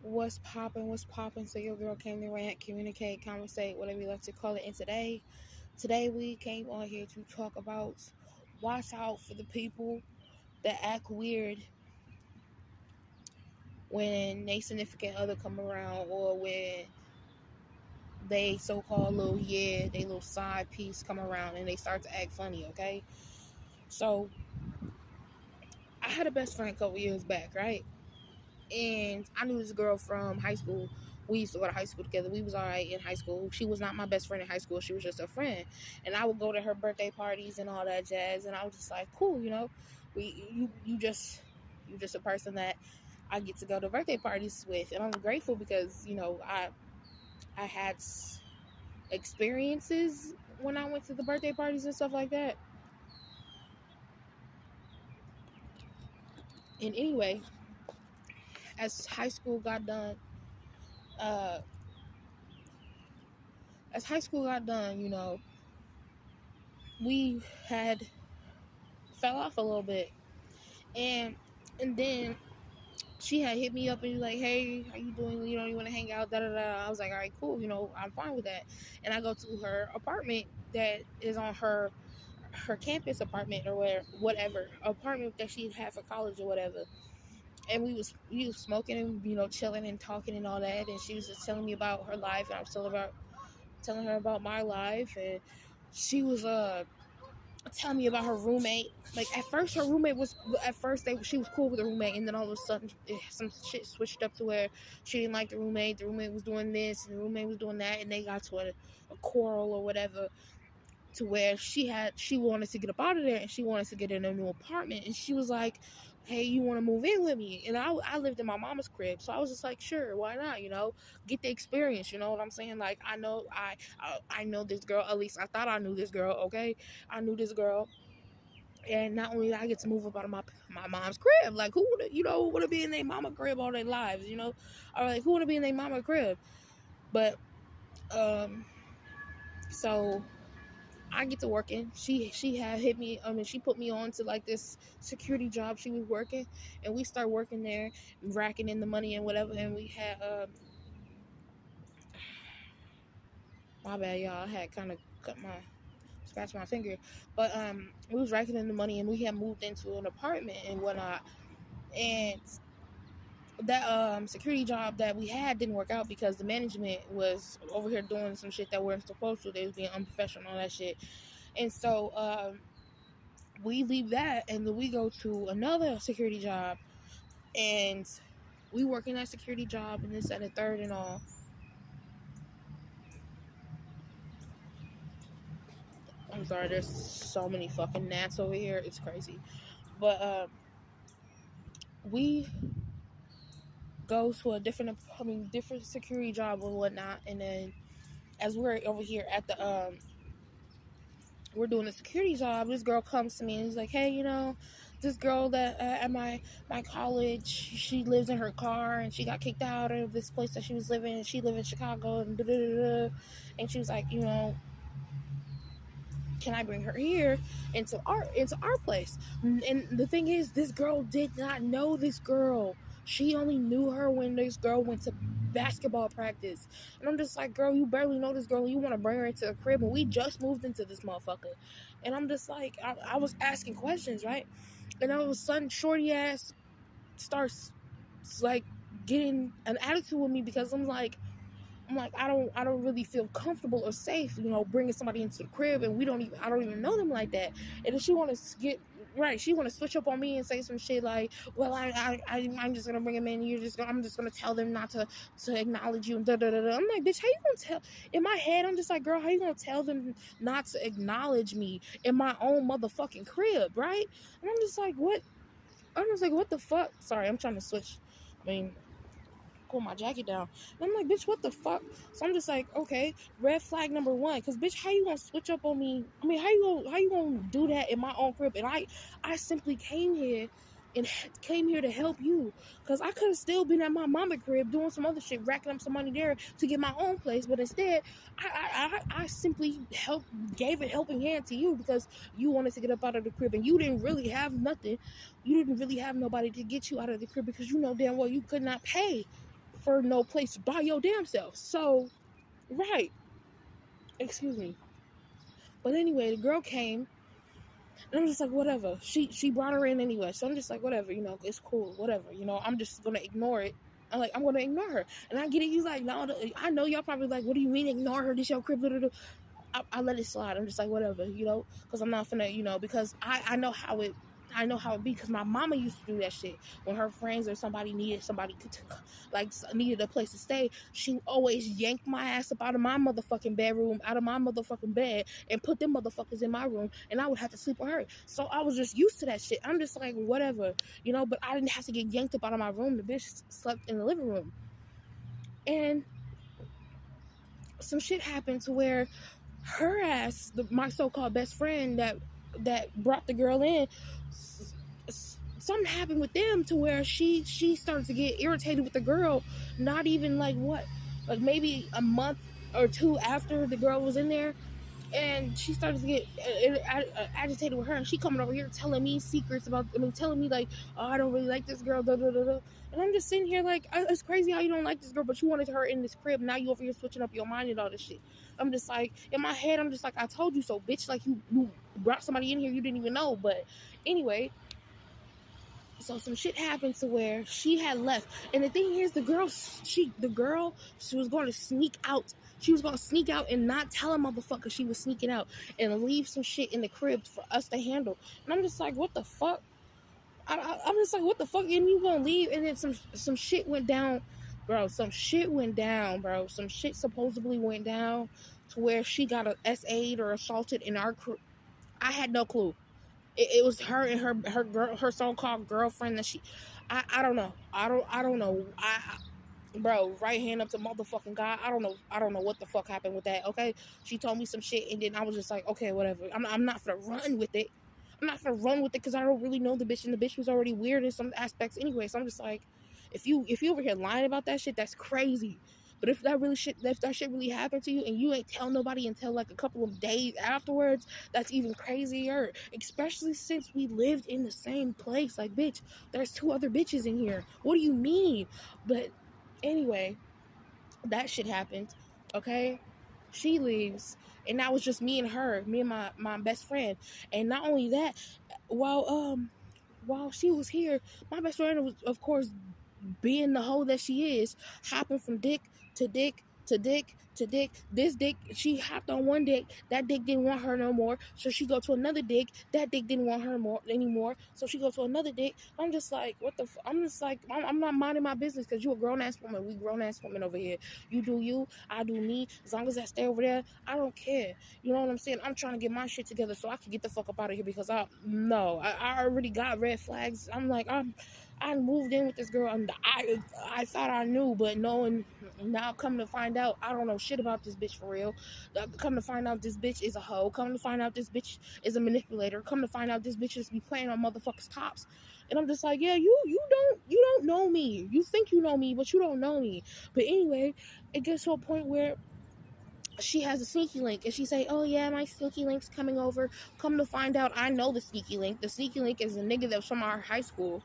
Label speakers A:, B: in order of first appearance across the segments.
A: What's poppin'? What's poppin'? So your girl came to rant, communicate, conversate, whatever you like to call it. And today we came on here to talk about watch out for the people that act weird when they significant other come around, or when they so-called they little side piece come around and they start to act funny. Okay, so I had a best friend a couple years back, right? And I knew this girl from high school. We used to go to high school together. We was all right in high school. She was not my best friend in high school. She was just a friend. And I would go to her birthday parties and all that jazz. And I was just like, cool, you just a person that I get to go to birthday parties with. And I'm grateful because, I had experiences when I went to the birthday parties and stuff like that. And anyway, as high school got done, uh, we had fell off a little bit, and then she had hit me up and was like, "Hey, how you doing? You want to hang out?" Da da da. I was like, "All right, cool. I'm fine with that." And I go to her apartment that is on her campus apartment, or whatever apartment that she had for college or whatever. And we was smoking and chilling and talking and all that. And she was just telling me about her life, and I was telling her about my life. And she was telling me about her roommate. Like at first she was cool with the roommate, and then all of a sudden some shit switched up to where she didn't like the roommate. The roommate was doing this and the roommate was doing that, and they got to a quarrel or whatever, to where she wanted to get up out of there and she wanted to get in a new apartment. And she was like, "Hey, you want to move in with me?" And I lived in my mama's crib, so I was just like, sure, why not? Get the experience. You know what I'm saying? Like, I know this girl. At least I thought I knew this girl. Okay, I knew this girl. And not only did I get to move up out of my mom's crib, like who would have been in their mama crib all their lives, or like who would have been in their mama crib? But so I get to working. She had hit me. She put me on to like this security job she was working, and we start working there, racking in the money and whatever. And we had my bad, y'all. I had kind of scratched my finger, but we was racking in the money, and we had moved into an apartment and whatnot. And that security job that we had didn't work out because the management was over here doing some shit that weren't supposed to. They was being unprofessional and all that shit. And so we leave that and then we go to another security job, and we work in that security job and this and the third and all. I'm sorry, there's so many fucking gnats over here. It's crazy. But we go to a different security job or whatnot, and then as we're over here at the we're doing a security job, this girl comes to me and is like, "Hey, this girl that at my college, she lives in her car and she got kicked out of this place that she was living, and she lived in Chicago, and and she was like, can I bring her here into our place?" And the thing is, this girl did not know this girl. She only knew her when this girl went to basketball practice. And I'm just like, girl, you barely know this girl and you want to bring her into the crib, and we just moved into this motherfucker. And I'm just like, I was asking questions, right? And all of a sudden, shorty ass starts like getting an attitude with me because I'm like, I don't really feel comfortable or safe, bringing somebody into the crib, and I don't even know them like that. And then she want to get right, she want to switch up on me and say some shit like, "Well, I'm just gonna bring them in. I'm just gonna tell them not to acknowledge you." And da da da. I'm like, bitch, how you gonna tell? In my head, I'm just like, girl, how you gonna tell them not to acknowledge me in my own motherfucking crib, right? And I'm just like, what? I'm just like, what the fuck? Sorry, I'm trying to switch. Pull my jacket down. And I'm like, bitch, what the fuck? So I'm just like, okay, red flag number one. Because, bitch, how you gonna switch up on me? How you gonna do that in my own crib? And I simply came here to help you. Because I could have still been at my mama crib doing some other shit, racking up some money there to get my own place. But instead, I simply gave a helping hand to you because you wanted to get up out of the crib, and you didn't really have nothing. You didn't really have nobody to get you out of the crib because you know damn well you could not pay offer no place by your damn self. So, right. Excuse me. But anyway, the girl came, and I'm just like, whatever. She brought her in anyway, so I'm just like, whatever, it's cool, whatever, I'm just gonna ignore it. I'm gonna ignore her, and I get it. You like, no, I know y'all probably like, what do you mean ignore her? This your crib? I let it slide. I'm just like, whatever, because I'm not finna, because I know how it. I know how it be, because my mama used to do that shit when her friends or somebody needed needed a place to stay. She always yanked my ass up out of my motherfucking bedroom, out of my motherfucking bed, and put them motherfuckers in my room, and I would have to sleep with her. So I was just used to that shit. I'm just like, whatever, but I didn't have to get yanked up out of my room. The bitch slept in the living room, and some shit happened to where her ass, my so-called best friend that brought the girl in, something happened with them to where she started to get irritated with the girl. Not even like maybe a month or two after the girl was in there, and she started to get agitated with her, and she coming over here telling me secrets telling me like, oh, I don't really like this girl, da, da, da, da. And I'm just sitting here like, it's crazy how you don't like this girl, but you wanted her in this crib. Now you over here switching up your mind and all this shit. I'm just like, in my head, I'm just like, I told you so, bitch. Like, you brought somebody in here you didn't even know. But anyway, so some shit happened to where she had left. And the thing is, the girl, she was going to sneak out. She was going to sneak out and not tell a motherfucker she was sneaking out and leave some shit in the crib for us to handle. And I'm just like, what the fuck? I'm just like, what the fuck? And you gonna leave? And then some shit went down, bro. Some shit went down, bro. Some shit supposedly went down to where she got SA'd or assaulted in our crew. I had no clue. It was her and her so-called girlfriend that I don't know. I don't know. Bro, right hand up to motherfucking God. I don't know what the fuck happened with that. Okay, she told me some shit, and then I was just like, okay, whatever. I'm not gonna run with it. I'm not gonna run with it because I don't really know the bitch, and the bitch was already weird in some aspects anyway. So I'm just like, if you over here lying about that shit, that's crazy. But if that shit really happened to you and you ain't tell nobody until like a couple of days afterwards, that's even crazier. Especially since we lived in the same place. Like, bitch, there's 2 other bitches in here. What do you mean? But anyway, that shit happened. Okay, she leaves, and that was just me and her, me and my best friend. And not only that, while she was here, my best friend was, of course, being the hoe that she is, hopping from dick to dick to dick to dick. This dick, she hopped on one dick. That dick didn't want her no more, so she go to another dick. That dick didn't want her anymore, so she go to another dick. I'm just like, what the? I'm just like, I'm not minding my business because you a grown ass woman. We grown ass women over here. You do you, I do me. As long as I stay over there, I don't care. You know what I'm saying? I'm trying to get my shit together so I can get the fuck up out of here because I already got red flags. I'm like, I moved in with this girl and I thought I knew, but knowing now, come to find out, I don't know shit about this bitch for real. Come to find out, this bitch is a hoe. Come to find out, this bitch is a manipulator. Come to find out, this bitch just be playing on motherfuckers' tops. And I'm just like, yeah, you don't know me. You think you know me, but you don't know me. But anyway, it gets to a point where she has a sneaky link, and she say, oh yeah, my sneaky link's coming over. Come to find out, I know the sneaky link. The sneaky link is a nigga that was from our high school.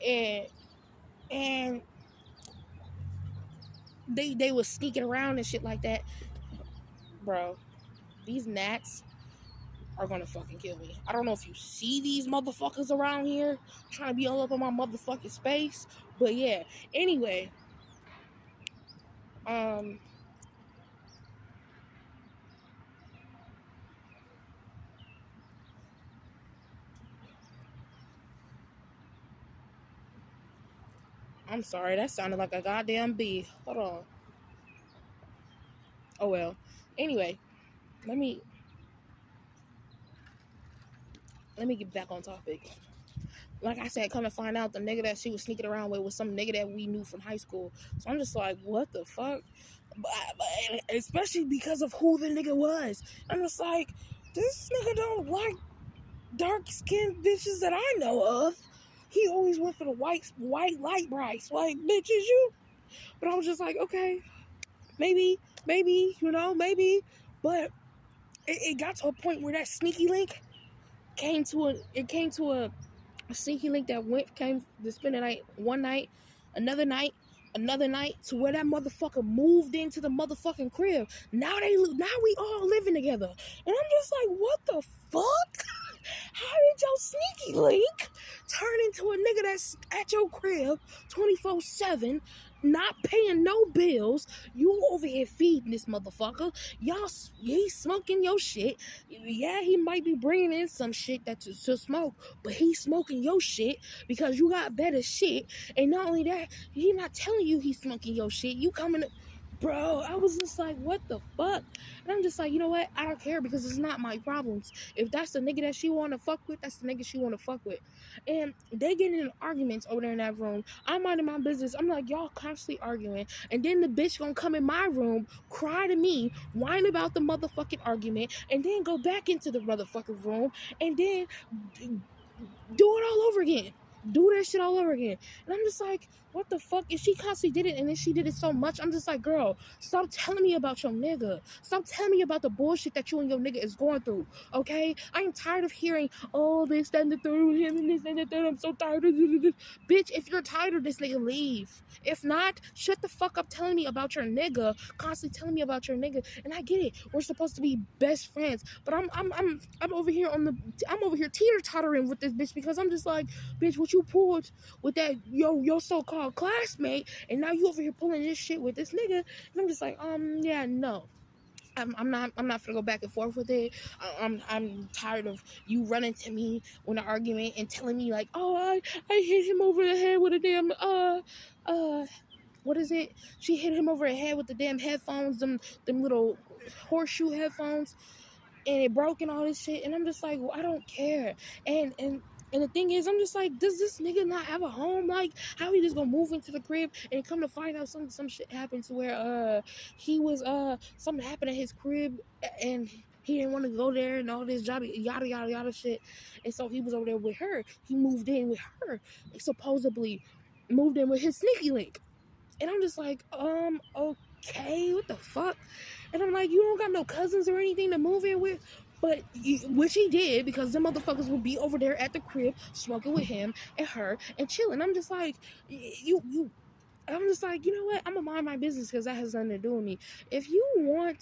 A: And they was sneaking around and shit like that. Bro, these gnats are gonna fucking kill me. I don't know if you see these motherfuckers around here trying to be all up on my motherfucking space, but yeah. Anyway, I'm sorry, that sounded like a goddamn bee. Hold on. Oh well. Anyway, let me get back on topic. Like I said, come to find out, the nigga that she was sneaking around with was some nigga that we knew from high school. So I'm just like, what the fuck? But especially because of who the nigga was. I'm just like, this nigga don't like dark-skinned bitches that I know of. He always went for the white light brights. Like, bitches, you. But I was just like, okay, maybe, maybe. But it got to a point where that sneaky link came to a sneaky link that came to spend a night, one night, another night, another night to where that motherfucker moved into the motherfucking crib. Now we all living together. And I'm just like, what the fuck? How did your sneaky link turn into a nigga that's at your crib 24/7, not paying no bills? You over here feeding this motherfucker. He's smoking your shit. Yeah, he might be bringing in some shit to smoke, but he's smoking your shit because you got better shit. And not only that, he not telling you he's smoking your shit. You coming to... Bro, I was just like, what the fuck? And I'm just like, you know what? I don't care because it's not my problems. If that's the nigga that she want to fuck with, that's the nigga she want to fuck with. And they getting in arguments over there in that room. I'm minding my business. I'm like, y'all constantly arguing. And then the bitch gonna come in my room, cry to me, whine about the motherfucking argument, and then go back into the motherfucking room, and then do it all over again. Do that shit all over again. And I'm just like, what the fuck? If she constantly did it and then she did it so much, I'm just like, girl, stop telling me about your nigga. Stop telling me about the bullshit that you and your nigga is going through. Okay? I am tired of hearing, oh, this and the third with him and this and the third. I'm so tired of this. Bitch, if you're tired of this nigga, leave. If not, shut the fuck up telling me about your nigga. Constantly telling me about your nigga. And I get it. We're supposed to be best friends. But I'm over here I'm over here teeter-tottering with this bitch because I'm just like, bitch, what you pulled with that your so-called classmate, and now you over here pulling this shit with this nigga, and I'm just like, yeah, no. I'm not gonna go back and forth with it. I'm tired of you running to me when an argument and telling me like, oh, I hit him over the head with a damn what is it? She hit him over the head with the damn headphones, them little horseshoe headphones, and it broke and all this shit. And I'm just like, well, I don't care. And the thing is, I'm just like, does this nigga not have a home? Like, how he just gonna move into the crib and come to find out some shit happened to where he was something happened at his crib and he didn't want to go there and all this yada yada shit. And so he was over there with her. He moved in with her, supposedly moved in with his sneaky link. And I'm just like, okay, what the fuck? And I'm like, you don't got no cousins or anything to move in with? But, which he did, because the motherfuckers would be over there at the crib, smoking with him and her and chilling. I'm just like, I'm just like, you know what? I'm gonna mind my business because that has nothing to do with me. If you want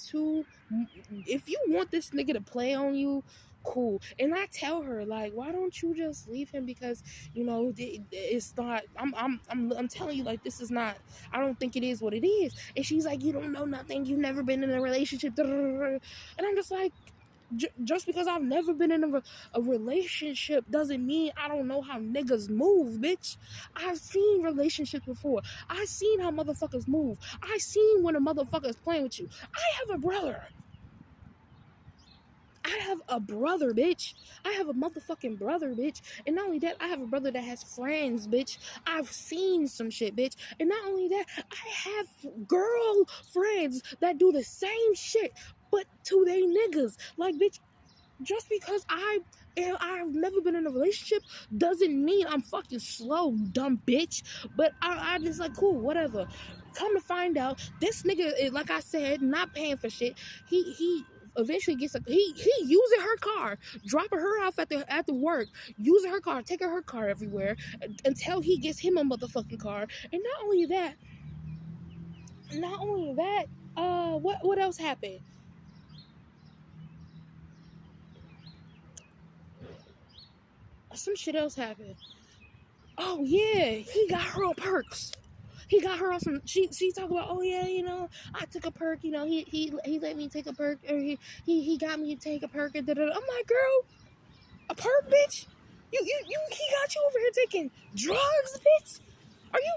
A: this nigga to play on you, cool. And I tell her, like, why don't you just leave him? Because, you know, it's not. I'm telling you, like, this is not. I don't think it is what it is. And she's like, you don't know nothing. You've never been in a relationship. And I'm just like, just because I've never been in a relationship doesn't mean I don't know how niggas move, bitch. I've seen relationships before. I've seen how motherfuckers move. I've seen when a motherfucker is playing with you. I have a brother. Bitch. I have a motherfucking brother, bitch. And not only that, I have a brother that has friends, bitch. I've seen some shit, bitch. And not only that, I have girl friends that do the same shit, but to they niggas. Like, bitch, just because I've never been in a relationship doesn't mean I'm fucking slow, dumb bitch. But I just like, cool, whatever. Come to find out, this nigga, like I said, not paying for shit. He eventually gets he using her car, dropping her off at the work, using her car, taking her car everywhere until he gets him a motherfucking car. And not only that, what else happened? Some shit else happened. Oh yeah, he got her on perks. He got her on some. She talk about, oh yeah, you know, I took a perk. You know, he let me take a perk, or he got me to take a perk. And I'm like, girl, a perk, bitch. He got you over here taking drugs, bitch. Are you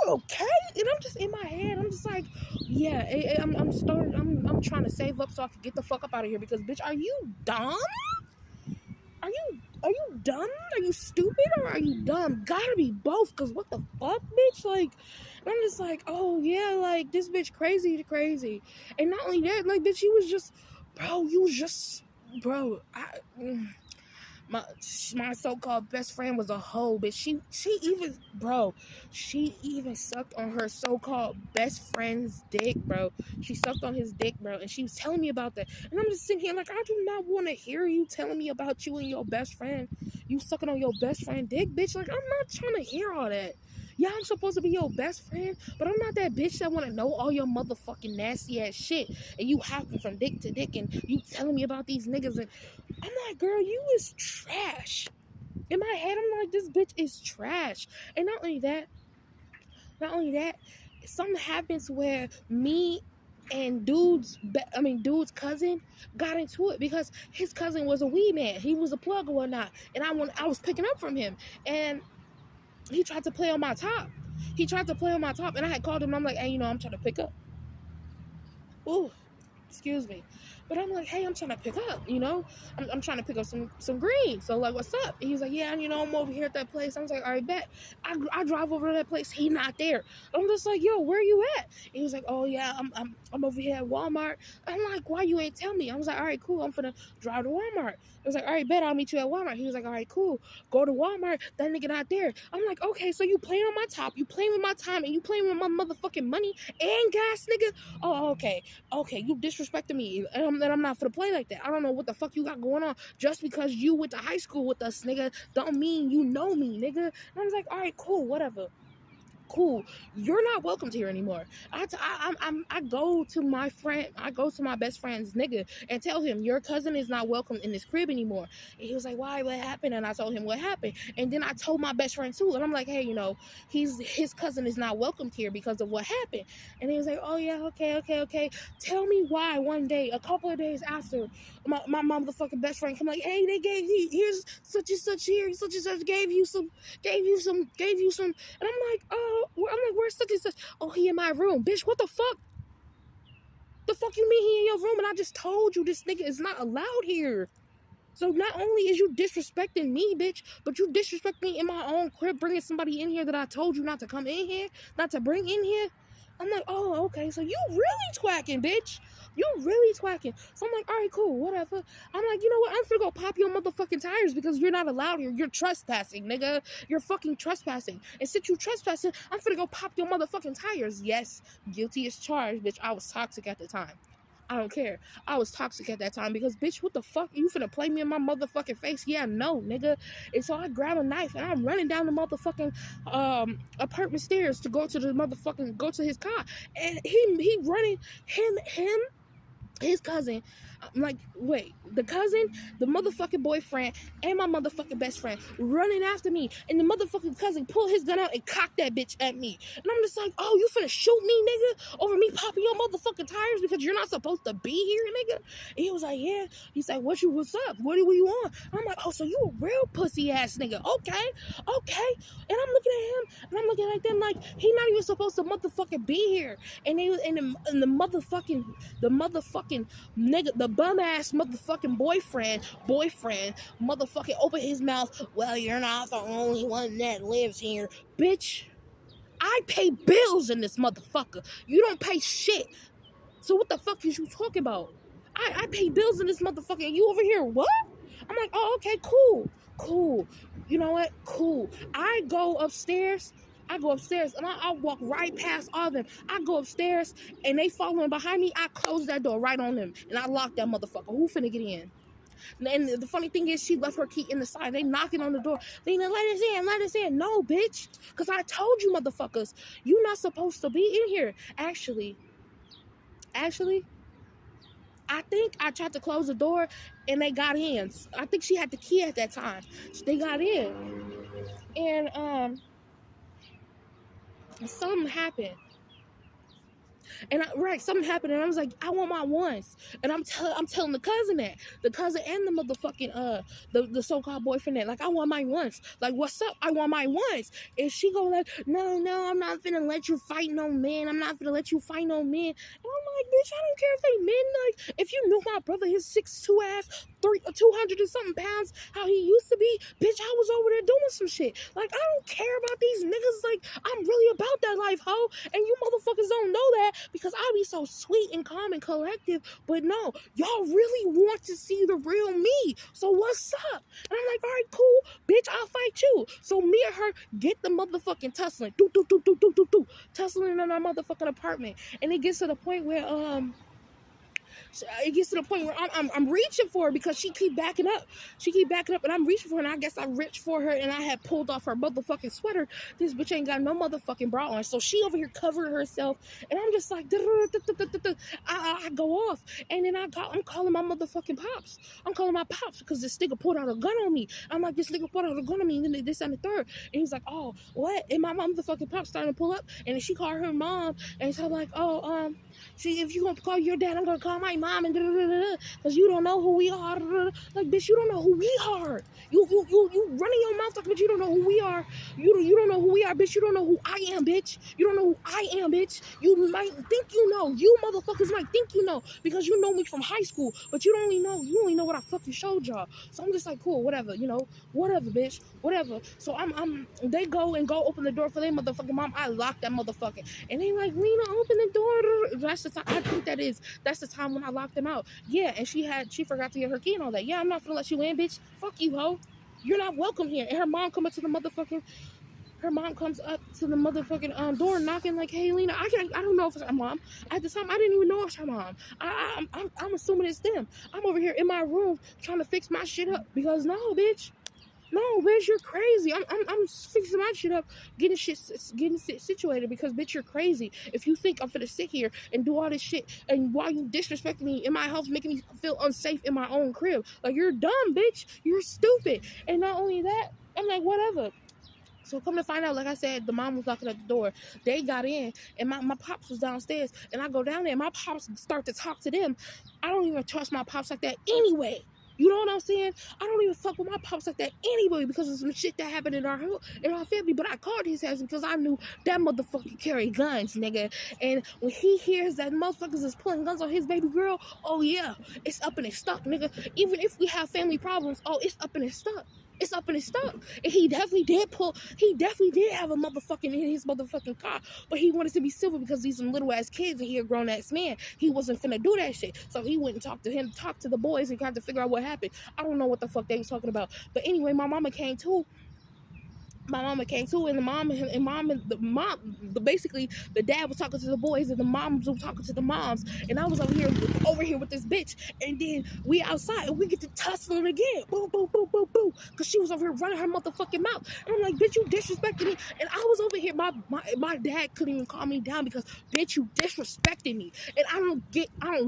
A: okay? And I'm just in my head. I'm just like, yeah. I'm trying to save up so I can get the fuck up out of here because, bitch, are you dumb? Are you dumb? Are you stupid or are you dumb? Gotta be both, cause what the fuck, bitch? Like, I'm just like, oh yeah, like this bitch crazy. And not only that, like, bitch, my so-called best friend was a hoe, but she even sucked on her so-called best friend's dick, bro. She sucked on his dick, bro, and she was telling me about that. And I'm just sitting here like, I do not want to hear you telling me about you and your best friend. You sucking on your best friend dick, bitch. Like, I'm not trying to hear all that. Yeah, I'm supposed to be your best friend, but I'm not that bitch that want to know all your motherfucking nasty ass shit. And you hopping from dick to dick and you telling me about these niggas. And I'm like, girl, you is trash. In my head, I'm like, this bitch is trash. And not only that, something happens where me and dude's cousin got into it because his cousin was a weed man. He was a plug or whatnot. And I was picking up from him. And he tried to play on my top. And I had called him. And I'm like, hey, I'm trying to pick up. Ooh, excuse me. But I'm like, hey, I'm trying to pick up, I'm trying to pick up some green. So, like, what's up? And he's like, yeah, I'm over here at that place. I was like, all right, bet. I drive over to that place. He not there. I'm just like, yo, where you at? And he's like, oh, yeah, I'm over here at Walmart. I'm like, why you ain't tell me? I was like, all right, cool. I'm finna drive to Walmart. I was like, all right, bet. I'll meet you at Walmart. He was like, all right, cool. Go to Walmart. That nigga not there. I'm like, okay, so you playing on my top. You playing with my time. And you playing with my motherfucking money and gas, nigga. Oh, okay, you disrespecting me, and I'm not for to play like that. I don't know what the fuck you got going on. Just because you went to high school with us, nigga, don't mean you know me, nigga. And I was like, all right, cool, whatever. Cool, you're not welcome here anymore. I go to my best friend's nigga and tell him your cousin is not welcome in this crib anymore. And he was like, why, what happened? And I told him what happened. And then I told my best friend too, and I'm like, hey, his cousin is not welcomed here because of what happened. And he was like, oh yeah, okay, tell me why. One day, a couple of days after, my motherfucking best friend come like, hey, they gave you, here's such and such here, such and such gave you some, and I'm like, where's such and such? Oh, he in my room. Bitch, what the fuck? The fuck you mean he in your room? And I just told you this nigga is not allowed here. So not only is you disrespecting me, bitch, but you disrespect me in my own crib, bringing somebody in here that I told you not to come in here, not to bring in here. I'm like, oh, okay, so you really twacking, bitch. You really twacking. So I'm like, all right, cool, whatever. I'm like, you know what? I'm finna go pop your motherfucking tires because you're not allowed here. You're trespassing, nigga. You're fucking trespassing. And since you trespassing, I'm finna go pop your motherfucking tires. Yes, guilty as charged, bitch. I was toxic at the time. I don't care. I was toxic at that time because, bitch, what the fuck? You finna play me in my motherfucking face? Yeah, no, nigga. And so I grab a knife and I'm running down the motherfucking apartment stairs to go to his car. And he running, his cousin, I'm like, wait, the cousin, the motherfucking boyfriend, and my motherfucking best friend running after me, and the motherfucking cousin pulled his gun out and cocked that bitch at me. And I'm just like, oh, you finna shoot me, nigga, over me popping your motherfucking tires because you're not supposed to be here, nigga? And he was like, yeah. He's like, what's up? What are you on? And I'm like, oh, so you a real pussy ass nigga. Okay. And I'm looking at him, and I'm looking at them like, he not even supposed to motherfucking be here. And they and the motherfucking nigga, the bum ass motherfucking boyfriend, motherfucking open his mouth. Well, you're not the only one that lives here, bitch. I pay bills in this motherfucker. You don't pay shit. So what the fuck is you talking about? I pay bills in this motherfucker. And you over here, what? I'm like, oh, okay, cool. You know what? Cool. I go upstairs and I walk right past all of them. I go upstairs and they following behind me. I close that door right on them and I lock that motherfucker. Who finna get in? And the funny thing is, she left her key in the side. They knocking on the door. They let us in. No, bitch. Because I told you motherfuckers, you not supposed to be in here. Actually, I think I tried to close the door and they got in. I think she had the key at that time. They got in. And something happened. And something happened, and I was like, I want my ones. And I'm telling the cousin and the motherfucking the so-called boyfriend that, like, I want my ones. Like, what's up? I want my ones. And she go like, no, I'm not finna let you fight no man. And I'm like, bitch, I don't care if they men. Like, if you knew my brother, his 6'2" ass, 200 and something pounds, how he used to be, bitch, I was over there doing some shit. Like, I don't care about these niggas. Like, I'm really about that life, ho. And you motherfuckers don't know that because I be so sweet and calm and collective. But no, y'all really want to see the real me. So what's up? And I'm like, all right, cool, bitch, I'll fight you. So me and her get the motherfucking tussling, tussling in our motherfucking apartment. And it gets to the point where it gets to the point where I'm reaching for her because she keep backing up. She keep backing up, and I'm reaching for her, and I guess I reached for her, and I had pulled off her motherfucking sweater. This bitch ain't got no motherfucking bra on, so she over here covering herself, and I'm just like, I go off, and then I'm calling my motherfucking pops. I'm calling my pops because this nigga pulled out a gun on me. I'm like, this nigga pulled out a gun on me, and then this and the third, and he's like, oh, what? And my motherfucking pops starting to pull up, and then she called her mom, and so I'm like, oh, see, if you gonna call your dad, I'm gonna call my mom, and because you don't know who we are. Like, bitch, you don't know who we are. You running your mouth like, bitch, you don't know who we are. You don't know who we are, bitch. You don't know who I am, bitch. You don't know who I am, bitch. You might think you know. You motherfuckers might think you know because you know me from high school, but you only know what I fucking showed y'all. So I'm just like, cool, whatever, whatever, bitch, whatever. So they go open the door for their motherfucking mom. I lock that motherfucker, and they like, Lina, open the door. That's the time. I think that's the time when I locked them out. Yeah, and she forgot to get her key and all that. Yeah, I'm not gonna let you in, bitch. Fuck you, hoe. You're not welcome here. And her mom comes up to the motherfucking door knocking like, hey, Lina, I don't know if it's her mom. At the time, I didn't even know it's her mom. I'm assuming it's them. I'm over here in my room trying to fix my shit up because no, bitch, you're crazy. I'm fixing my shit up, getting situated because, bitch, you're crazy. If you think I'm finna sit here and do all this shit, and while you disrespecting me in my house, making me feel unsafe in my own crib, like, you're dumb, bitch. You're stupid. And not only that, I'm like, whatever. So come to find out, like I said, the mom was knocking at the door. They got in, and my pops was downstairs. And I go down there, and my pops start to talk to them. I don't even trust my pops like that anyway. You know what I'm saying? I don't even fuck with my pops like that anyway because of some shit that happened in our family. But I called his ass because I knew that motherfucker carried guns, nigga. And when he hears that motherfuckers is pulling guns on his baby girl, oh yeah, it's up and it's stuck, nigga. Even if we have family problems, oh, it's up and it's stuck. It's up in his stuff. And he definitely did have a motherfucking in his motherfucking car. But he wanted to be civil because these some little ass kids and he a grown ass man. He wasn't finna do that shit. So he went and talked to the boys and tried to figure out what happened. I don't know what the fuck they was talking about. But anyway, my mama came too, basically the dad was talking to the boys and the moms were talking to the moms, and I was over here with this bitch, and then we outside and we get to tussling again, boom, boom, boom, boom, boom, because she was over here running her motherfucking mouth, and I'm like, bitch, you disrespecting me, and I was over here, my dad couldn't even calm me down because, bitch, you disrespecting me, and I don't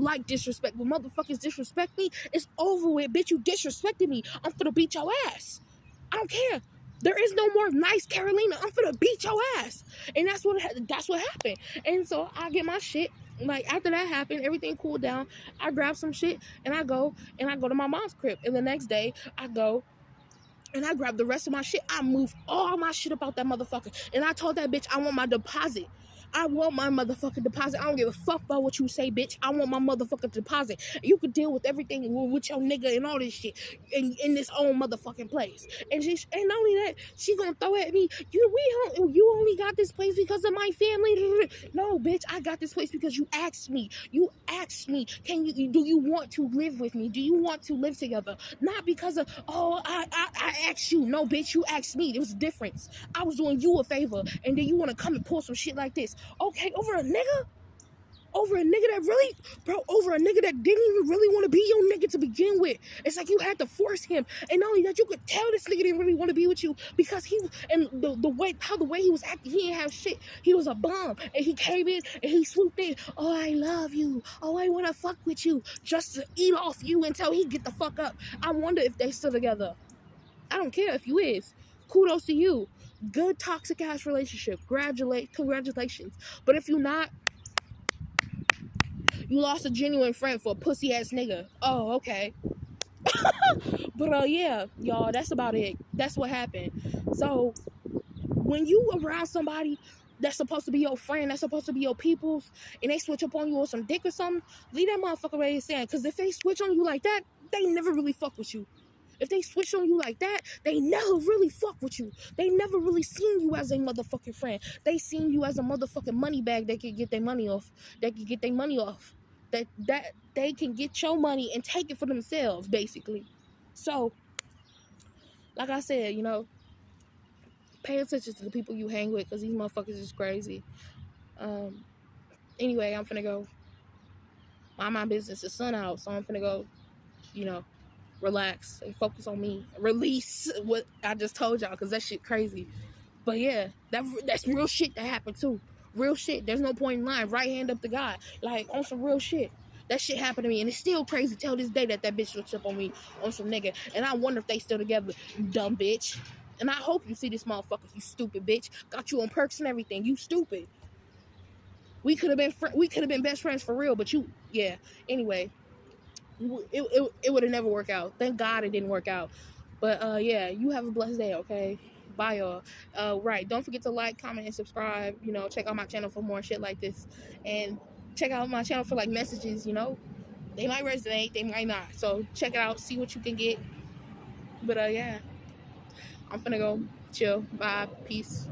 A: like disrespect. When motherfuckers disrespect me, it's over with, bitch. You disrespecting me, I'm gonna beat your ass. I don't care. There is no more nice Carolina. I'm finna beat your ass. And that's what happened. And so I get my shit. Like, after that happened, everything cooled down. I grab some shit and I go to my mom's crib. And the next day I go and I grab the rest of my shit. I move all my shit about that motherfucker. And I told that bitch I want my deposit. I want my motherfucking deposit. I don't give a fuck about what you say, bitch. I want my motherfucking deposit. You could deal with everything with your nigga and all this shit in this own motherfucking place. And not only that, she gonna throw at me, you only got this place because of my family. No, bitch, I got this place because you asked me. You asked me, do you want to live with me? Do you want to live together? Not because of, oh, I asked you. No, bitch, you asked me. There was a difference. I was doing you a favor, and then you want to come and pull some shit like this. Okay, over a nigga that didn't even really want to be your nigga to begin with. It's like you had to force him, and not only that, you could tell this nigga didn't really want to be with you because the way he was acting, he didn't have shit. He was a bum, and he came in and he swooped in. Oh, I love you. Oh, I want to fuck with you, just to eat off you until he get the fuck up. I wonder if they still together. I don't care if you is. Kudos to you. Good toxic ass relationship. Congratulations. But if you not, you lost a genuine friend for a pussy ass nigga. Oh, okay. But yeah, y'all, that's about it. That's what happened. So when you around somebody that's supposed to be your friend, that's supposed to be your peoples, and they switch up on you or some dick or something, leave that motherfucker ready to stand. Because if they switch on you like that, they never really fuck with you. If they switch on you like that, they never really fuck with you. They never really seen you as a motherfucking friend. They seen you as a motherfucking money bag they can get their money off. That they can get your money and take it for themselves, basically. So, like I said, pay attention to the people you hang with because these motherfuckers is crazy. Anyway, I'm finna go. mind my business. The sun out, so I'm finna go, you know, relax and focus on me. Release what I just told y'all, because that shit crazy. But yeah, that's real shit that happened too. Real shit. There's no point in lying. Right hand up to God. Like, on some real shit. That shit happened to me, and it's still crazy till this day that bitch switched up on me on some nigga. And I wonder if they still together, you dumb bitch. And I hope you see this motherfucker, you stupid bitch. Got you on perks and everything, you stupid. We could have been best friends for real, but you, yeah. Anyway, it would have never worked out. Thank God it didn't work out. But yeah, you have a blessed day, okay? Bye, y'all. Right, don't forget to like, comment, and subscribe. You know, check out my channel for more shit like this, and check out my channel for like messages. You know, they might resonate, they might not. So check it out, see what you can get. But yeah, I'm finna go chill. Bye, peace.